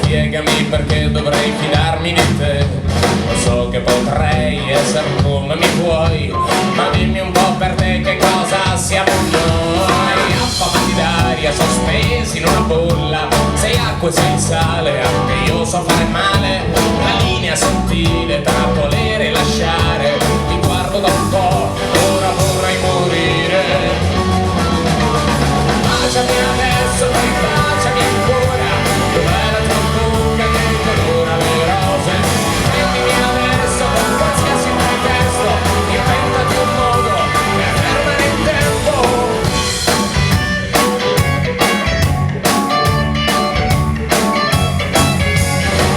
spiegami perché dovrei fidarmi di te. Lo so che potrei essere come mi vuoi, ma dimmi un po' per te che cosa siamo noi. Affamati d'aria, sospesi in una bolla, sei acqua e sei sale, anche io so fare male. La linea sottile tra volere e lasciare, ti guardo da un po', ora vorrei morire. Baciami adesso, poi baciami ancora, dov'è la tua bocca che colora le rose? Prendimi adesso con qualsiasi pretesto, inventati un modo per fermare il tempo.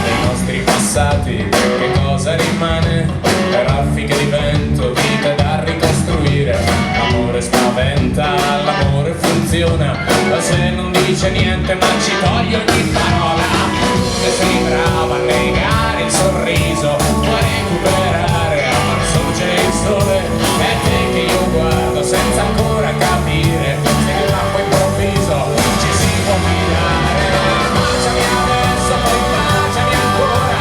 Dei nostri passati che cosa rimane? Raffiche di vento, vite da ricostruire. L'amore spaventa, l'amore funziona, ma se non dice niente ma ci toglie ogni parola. Se sei brava a negare il sorriso, puoi recuperare a far sorgere il sole. È te che io guardo senza ancora capire se nell'acqua improvviso ci si può fidare. Baciami adesso, poi baciami ancora,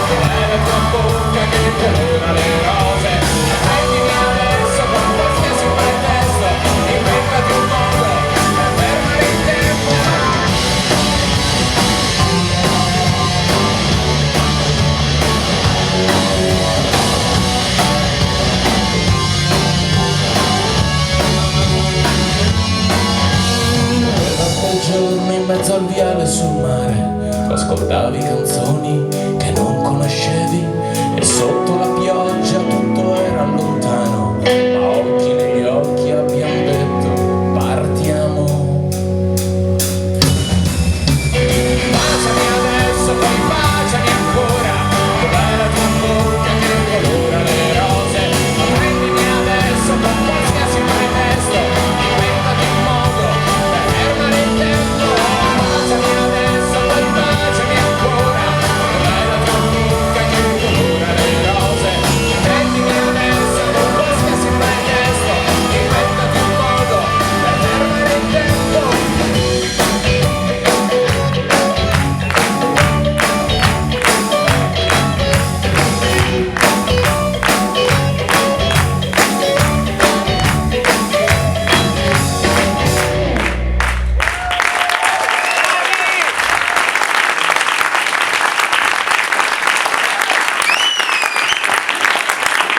dov'è la tua bocca che colora le rose? Prendimi adesso con qualsiasi pretesto, inventati un modo per fermare il tempo. Quel giorno in mezzo al viale sul mare, tu ascoltavi canzoni che non conoscevi.